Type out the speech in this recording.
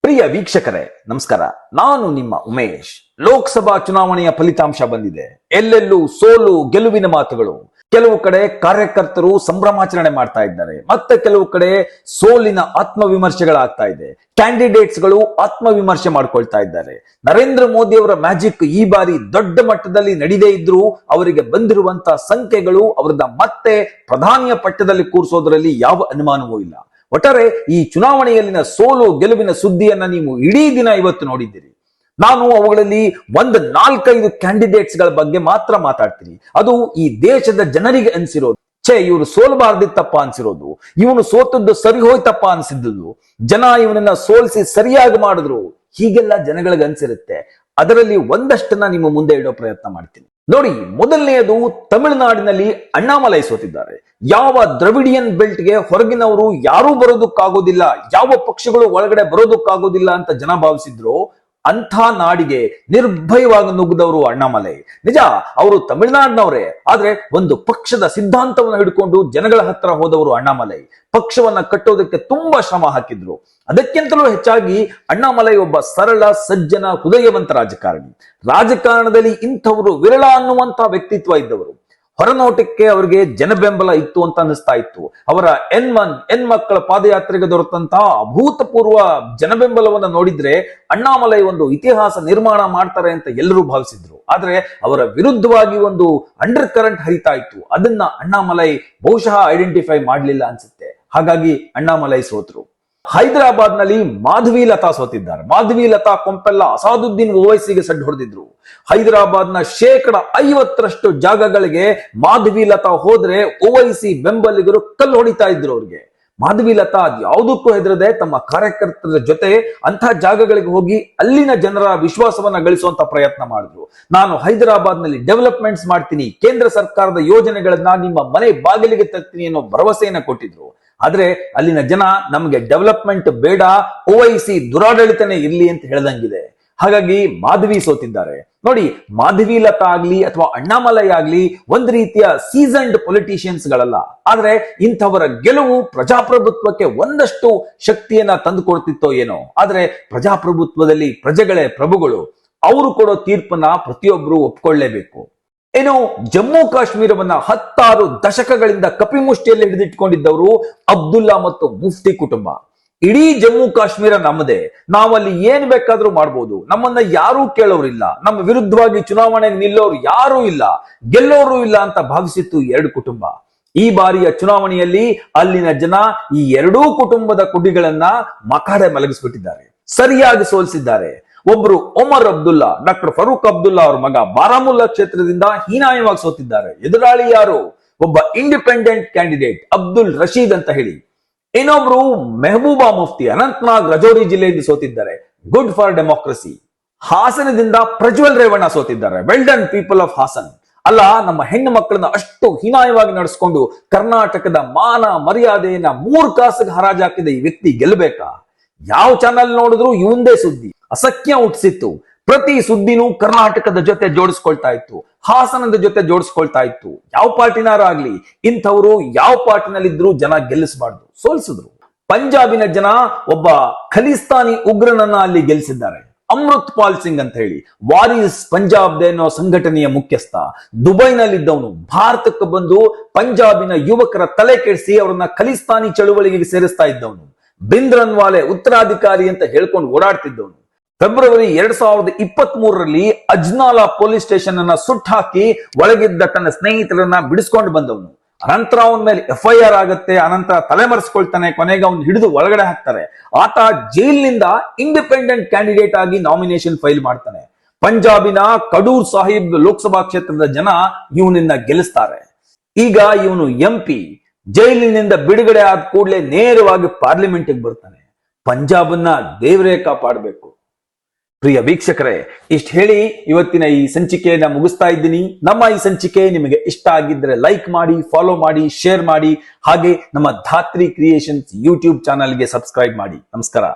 ಪ್ರಿಯ ವೀಕ್ಷಕರೇ ನಮಸ್ಕಾರ. ನಾನು ನಿಮ್ಮ ಉಮೇಶ್. ಲೋಕಸಭಾ ಚುನಾವಣೆಯ ಫಲಿತಾಂಶ ಬಂದಿದೆ. ಎಲ್ಲೆಲ್ಲೂ ಸೋಲು ಗೆಲುವಿನ ಮಾತುಗಳು. ಕೆಲವು ಕಡೆ ಕಾರ್ಯಕರ್ತರು ಸಂಭ್ರಮಾಚರಣೆ ಮಾಡ್ತಾ ಇದ್ದಾರೆ, ಮತ್ತೆ ಕೆಲವು ಕಡೆ ಸೋಲಿನ ಆತ್ಮವಿಮರ್ಶೆಗಳಾಗ್ತಾ ಇದೆ. ಕ್ಯಾಂಡಿಡೇಟ್ಸ್ ಗಳು ಆತ್ಮವಿಮರ್ಶೆ ಮಾಡ್ಕೊಳ್ತಾ ಇದ್ದಾರೆ. ನರೇಂದ್ರ ಮೋದಿ ಅವರ ಮ್ಯಾಜಿಕ್ ಈ ಬಾರಿ ದೊಡ್ಡ ಮಟ್ಟದಲ್ಲಿ ನಡೆದೇ ಇದ್ರೂ ಅವರಿಗೆ ಬಂದಿರುವಂತಹ ಸಂಖ್ಯೆಗಳು ಅವರನ್ನ ಮತ್ತೆ ಪ್ರಧಾನಿಯ ಪಟ್ಟದಲ್ಲಿ ಕೂರಿಸೋದ್ರಲ್ಲಿ ಯಾವ ಅನುಮಾನವೂ ಇಲ್ಲ. ಒಟ್ಟಾರೆ ಈ ಚುನಾವಣೆಯಲ್ಲಿನ ಸೋಲು ಗೆಲುವಿನ ಸುದ್ದಿಯನ್ನ ನೀವು ಇಡೀ ದಿನ ಇವತ್ತು ನೋಡಿದ್ದೀರಿ. ನಾನು ಅವುಗಳಲ್ಲಿ ಒಂದು 4-5 ಕ್ಯಾಂಡಿಡೇಟ್ಸ್ ಗಳ ಬಗ್ಗೆ ಮಾತ್ರ ಮಾತಾಡ್ತೀನಿ. ಅದು ಈ ದೇಶದ ಜನರಿಗೆ ಅನ್ಸಿರೋದು, ಇವರು ಸೋಲ್ಬಾರ್ದಿತ್ತಪ್ಪ ಅನ್ಸಿರೋದು, ಇವನು ಸೋತದ್ದು ಸರಿ ಹೋಯ್ತಪ್ಪ ಅನ್ಸಿದ್ದು, ಜನ ಇವನನ್ನ ಸೋಲಿಸಿ ಸರಿಯಾಗಿ ಮಾಡಿದ್ರು, ಹೀಗೆಲ್ಲ ಜನಗಳಿಗೆ ಅನ್ಸಿರುತ್ತೆ. ಅದರಲ್ಲಿ ಒಂದಷ್ಟನ್ನ ನಿಮ್ಮ ಮುಂದೆ ಇಡೋ ಪ್ರಯತ್ನ ಮಾಡ್ತೀನಿ. ನೋಡಿ, ಮೊದಲನೆಯದು ತಮಿಳುನಾಡಿನಲ್ಲಿ ಅಣ್ಣಾಮಲೈ ಸೋತಿದ್ದಾರೆ. ಯಾವ ದ್ರವಿಡಿಯನ್ ಬೆಲ್ಟ್ ಗೆ ಹೊರಗಿನವರು ಯಾರೂ ಬರೋದಕ್ಕಾಗೋದಿಲ್ಲ, ಯಾವ ಪಕ್ಷಗಳು ಒಳಗಡೆ ಬರೋದಕ್ಕಾಗೋದಿಲ್ಲ ಅಂತ ಜನ ಭಾವಿಸಿದ್ರು, ಅಂಥ ನಾಡಿಗೆ ನಿರ್ಭಯವಾಗಿ ನುಗ್ಗಿದವರು ಅಣ್ಣಾಮಲೈ. ನಿಜ, ಅವರು ತಮಿಳುನಾಡಿನವರೇ, ಆದ್ರೆ ಒಂದು ಪಕ್ಷದ ಸಿದ್ಧಾಂತವನ್ನು ಹಿಡ್ಕೊಂಡು ಜನಗಳ ಹತ್ರ ಹೋದವರು ಅಣ್ಣಾಮಲೈ. ಪಕ್ಷವನ್ನ ಕಟ್ಟೋದಕ್ಕೆ ತುಂಬಾ ಶ್ರಮ ಹಾಕಿದ್ರು. ಅದಕ್ಕಿಂತಲೂ ಹೆಚ್ಚಾಗಿ ಅಣ್ಣಾಮಲೈ ಒಬ್ಬ ಸರಳ, ಸಜ್ಜನ, ಹೃದಯವಂತ ರಾಜಕಾರಣಿ. ರಾಜಕಾರಣದಲ್ಲಿ ಇಂಥವರು ವಿರಳ ಅನ್ನುವಂತಹ ವ್ಯಕ್ತಿತ್ವ ಇದ್ದವರು. ಹೊರನೋಟಕ್ಕೆ ಅವರಿಗೆ ಜನಬೆಂಬಲ ಇತ್ತು ಅಂತ ಅನಿಸ್ತಾ ಇತ್ತು. ಅವರ ಹೆಣ್ಮಕ್ಕಳ ಪಾದಯಾತ್ರೆಗೆ ದೊರೆತಂತಹ ಅಭೂತಪೂರ್ವ ಜನಬೆಂಬಲವನ್ನು ನೋಡಿದ್ರೆ ಅಣ್ಣಾಮಲೈ ಒಂದು ಇತಿಹಾಸ ನಿರ್ಮಾಣ ಮಾಡ್ತಾರೆ ಅಂತ ಎಲ್ಲರೂ ಭಾವಿಸಿದ್ರು. ಆದ್ರೆ ಅವರ ವಿರುದ್ಧವಾಗಿ ಒಂದು ಅಂಡರ್ ಕರೆಂಟ್ ಹರಿತಾ ಇತ್ತು. ಅದನ್ನ ಅಣ್ಣಾಮಲೈ ಬಹುಶಃ ಐಡೆಂಟಿಫೈ ಮಾಡ್ಲಿಲ್ಲ ಅನ್ಸುತ್ತೆ. ಹಾಗಾಗಿ ಅಣ್ಣಾಮಲೈ ಸೋತರು. ಹೈದರಾಬಾದ್ ನಲ್ಲಿ ಮಾಧವಿ ಲತಾ ಸೋತಿದ್ದಾರೆ. ಮಾಧವಿ ಲತಾ ಕೊಂಪೆಲ್ಲ ಅಸಾದುದ್ದೀನ್ ಓವೈಸಿಗೆ ಸಡ್ಡು ಹೊಡೆದಿದ್ರು. ಹೈದರಾಬಾದ್ ನ 50% ಜಾಗಗಳಿಗೆ ಮಾಧವಿ ಲತಾ ಹೋದ್ರೆ ಓವೈಸಿ ಬೆಂಬಲಿಗರು ಕಲ್ಲು ಹೊಡಿತಾ ಇದ್ರು ಅವ್ರಿಗೆ. ಮಾಧವಿ ಲತಾ ಯಾವುದಕ್ಕೂ ಹೆದರದೆ ತಮ್ಮ ಕಾರ್ಯಕರ್ತರ ಜೊತೆ ಅಂಥ ಜಾಗಗಳಿಗೆ ಹೋಗಿ ಅಲ್ಲಿನ ಜನರ ವಿಶ್ವಾಸವನ್ನ ಗಳಿಸುವಂತ ಪ್ರಯತ್ನ ಮಾಡಿದ್ರು. ನಾನು ಹೈದರಾಬಾದ್ ನಲ್ಲಿ ಡೆವಲಪ್ಮೆಂಟ್ಸ್ ಮಾಡ್ತೀನಿ, ಕೇಂದ್ರ ಸರ್ಕಾರದ ಯೋಜನೆಗಳನ್ನ ನಿಮ್ಮ ಮನೆ ಬಾಗಿಲಿಗೆ ತರ್ತೀನಿ ಅನ್ನೋ ಭರವಸೆಯನ್ನ ಕೊಟ್ಟಿದ್ರು. ಆದ್ರೆ ಅಲ್ಲಿನ ಜನ ನಮಗೆ ಡೆವಲಪ್ಮೆಂಟ್ ಬೇಡ, ಓವೈಸಿ ದುರಾಡಳಿತನೇ ಇರ್ಲಿ ಅಂತ ಹೇಳ್ದಂಗಿದೆ. ಹಾಗಾಗಿ ಮಾಧವಿ ಸೋತಿದ್ದಾರೆ. ನೋಡಿ, ಮಾಧವಿ ಲತಾ ಆಗ್ಲಿ ಅಥವಾ ಅಣ್ಣಾಮಲೈ ಆಗ್ಲಿ ಒಂದು ರೀತಿಯ ಸೀಸನ್ಡ್ ಪೊಲಿಟಿಷಿಯನ್ಸ್ ಗಳಲ್ಲ. ಆದ್ರೆ ಇಂಥವರ ಗೆಲುವು ಪ್ರಜಾಪ್ರಭುತ್ವಕ್ಕೆ ಒಂದಷ್ಟು ಶಕ್ತಿಯನ್ನ ತಂದುಕೊಡ್ತಿತ್ತೋ ಏನೋ. ಆದ್ರೆ ಪ್ರಜಾಪ್ರಭುತ್ವದಲ್ಲಿ ಪ್ರಜೆಗಳೇ ಪ್ರಭುಗಳು. ಅವರು ಕೊಡೋ ತೀರ್ಪನ್ನ ಪ್ರತಿಯೊಬ್ಬರು ಒಪ್ಕೊಳ್ಳೇಬೇಕು. ಏನು, ಜಮ್ಮು ಕಾಶ್ಮೀರವನ್ನ 16 ದಶಕಗಳಿಂದ ಕಪಿಮುಷ್ಟಿಯಲ್ಲಿ ಹಿಡಿದಿಟ್ಕೊಂಡಿದ್ದವರು ಅಬ್ದುಲ್ಲಾ ಮತ್ತು ಮುಫ್ತಿ ಕುಟುಂಬ. ಇಡೀ ಜಮ್ಮು ಕಾಶ್ಮೀರ ನಮ್ಮದೇ, ನಾವಲ್ಲಿ ಏನ್ ಬೇಕಾದ್ರೂ ಮಾಡ್ಬೋದು, ನಮ್ಮನ್ನ ಯಾರೂ ಕೇಳೋರಿಲ್ಲ, ನಮ್ಮ ವಿರುದ್ಧವಾಗಿ ಚುನಾವಣೆಗೆ ನಿಲ್ಲೋರು ಯಾರೂ ಇಲ್ಲ, ಗೆಲ್ಲೋರು ಇಲ್ಲ ಅಂತ ಭಾವಿಸಿತ್ತು 2 ಕುಟುಂಬ. ಈ ಬಾರಿಯ ಚುನಾವಣೆಯಲ್ಲಿ ಅಲ್ಲಿನ ಜನ ಈ 2 ಕುಟುಂಬದ ಕುಡಿಗಳನ್ನ ಮಕಾಡೆ ಮಲಗಿಸ್ಬಿಟ್ಟಿದ್ದಾರೆ, ಸರಿಯಾಗಿ ಸೋಲಿಸಿದ್ದಾರೆ. ಒಬ್ರು ಒಮರ್ ಅಬ್ದುಲ್ಲಾ, ಡಾಕ್ಟರ್ ಫರೂಕ್ ಅಬ್ದುಲ್ಲಾ ಅವರ ಮಗ ಬಾರಾಮುಲ್ಲಾ ಕ್ಷೇತ್ರದಿಂದ ಹೀನಾಯವಾಗಿ ಸೋತಿದ್ದಾರೆ. ಎದುರಾಳಿ ಯಾರು? ಒಬ್ಬ ಇಂಡಿಪೆಂಡೆಂಟ್ ಕ್ಯಾಂಡಿಡೇಟ್ ಅಬ್ದುಲ್ ರಶೀದ್ ಅಂತ ಹೇಳಿ. ಇನ್ನೊಬ್ರು ಮೆಹಬೂಬಾ ಮುಫ್ತಿ ಅನಂತನಾಗ್ ರಜೌರಿ ಜಿಲ್ಲೆಯಿಂದ ಸೋತಿದ್ದಾರೆ. Good for democracy. ಹಾಸನದಿಂದ ಪ್ರಜ್ವಲ್ ರೇವಣ್ಣ ಸೋತಿದ್ದಾರೆ. Well done people of Hassan. ಅಲ್ಲ, ನಮ್ಮ ಹೆಣ್ಣು ಮಕ್ಕಳನ್ನ ಅಷ್ಟು ಹೀನಾಯವಾಗಿ ನಡೆಸ್ಕೊಂಡು ಕರ್ನಾಟಕದ ಮಾನ ಮರ್ಯಾದೆಯನ್ನ 3 ಕಾಸಿಗೆ ಹರಾಜಾಕಿದ ಈ ವ್ಯಕ್ತಿ ಗೆಲ್ಲಬೇಕಾ? ಯಾವ ಚಾನಲ್ ನೋಡಿದ್ರು ಇವಂದೇ ಸುದ್ದಿ. ಅಸಖ್ಯ ಹುಟ್ಟಿಸಿತ್ತು. ಪ್ರತಿ ಸುದ್ದಿನೂ ಕರ್ನಾಟಕದ ಜೊತೆ ಜೋಡಿಸ್ಕೊಳ್ತಾ ಇತ್ತು, ಹಾಸನದ ಜೊತೆ ಜೋಡಿಸ್ಕೊಳ್ತಾ ಇತ್ತು. ಯಾವ ಪಾರ್ಟಿನಾರ ಆಗ್ಲಿ, ಇಂಥವರು ಯಾವ ಪಾರ್ಟಿನಲ್ಲಿದ್ರು ಜನ ಗೆಲ್ಲಿಸಬಾರ್ದು, ಸೋಲಿಸಿದ್ರು. ಪಂಜಾಬಿನ ಜನ ಒಬ್ಬ ಖಲಿಸ್ತಾನಿ ಉಗ್ರನನ್ನ ಅಲ್ಲಿ ಗೆಲ್ಲಿಸಿದ್ದಾರೆ, ಅಮೃತ್ ಪಾಲ್ ಸಿಂಗ್ ಅಂತ ಹೇಳಿ. ವಾರಿಸ್ ಪಂಜಾಬ್ ಅನ್ನೋ ಸಂಘಟನೆಯ ಮುಖ್ಯಸ್ಥ. ದುಬೈನಲ್ಲಿದ್ದವನು ಭಾರತಕ್ಕೆ ಬಂದು ಪಂಜಾಬಿನ ಯುವಕರ ತಲೆ ಕೆಡಿಸಿ ಅವರನ್ನ ಖಲಿಸ್ತಾನಿ ಚಳುವಳಿಗೆ ಸೇರಿಸ್ತಾ ಇದ್ದವನು. ಬಿಂದ್ರನ್ವಾಲೆ ಉತ್ತರಾಧಿಕಾರಿ ಅಂತ ಹೇಳ್ಕೊಂಡು ಓಡಾಡ್ತಿದ್ದವನು. ಫೆಬ್ರವರಿ 2023ರಲ್ಲಿ ಅಜ್ನಾಲಾ ಪೊಲೀಸ್ ಸ್ಟೇಷನ್ ಅನ್ನ ಸುಟ್ಟಾಕಿ ಒಳಗಿದ್ದ ತನ್ನ ಸ್ನೇಹಿತರನ್ನ ಬಿಡಿಸ್ಕೊಂಡು ಬಂದವನು. ಅನಂತರ ಅವನ ಮೇಲೆ FIR ಆಗತ್ತೆ. ಅನಂತರ ತಲೆಮರೆಸ್ಕೊಳ್ತಾನೆ. ಕೊನೆಗೆ ಅವನು ಹಿಡಿದು ಒಳಗಡೆ ಹಾಕ್ತಾರೆ. ಆತ ಜೈಲಿನಿಂದ ಇಂಡಿಪೆಂಡೆಂಟ್ ಕ್ಯಾಂಡಿಡೇಟ್ ಆಗಿ ನಾಮಿನೇಷನ್ ಫೈಲ್ ಮಾಡ್ತಾನೆ. ಪಂಜಾಬಿನ ಕಡೂರ್ ಸಾಹಿಬ್ ಲೋಕಸಭಾ ಕ್ಷೇತ್ರದ ಜನ ಇವನನ್ನ ಗೆಲ್ಲಿಸ್ತಾರೆ. ಈಗ ಇವನು MP. ಜೈಲಿನಿಂದ ಬಿಡುಗಡೆ ಆದ ಕೂಡಲೇ ನೇರವಾಗಿ ಪಾರ್ಲಿಮೆಂಟ್ಗೆ ಬರ್ತಾನೆ. ಪಂಜಾಬನ್ನ ದೇವರೇ ಕಾಪಾಡಬೇಕು. ಪ್ರಿಯ ವೀಕ್ಷಕರೇ, ಇಷ್ಟು ಹೇಳಿ ಇವತ್ತಿನ ಈ ಸಂಚಿಕೆಯನ್ನ ಮುಗಿಸ್ತಾ ಇದ್ದೀನಿ. ನಮ್ಮ ಈ ಸಂಚಿಕೆ ನಿಮಗೆ ಇಷ್ಟ ಆಗಿದ್ರೆ ಲೈಕ್ ಮಾಡಿ, ಫಾಲೋ ಮಾಡಿ, ಶೇರ್ ಮಾಡಿ. ಹಾಗೆ ನಮ್ಮ ಧಾತ್ರಿ ಕ್ರಿಯೇಷನ್ಸ್ ಯೂಟ್ಯೂಬ್ ಚಾನಲ್ಗೆ ಸಬ್ಸ್ಕ್ರೈಬ್ ಮಾಡಿ. ನಮಸ್ಕಾರ.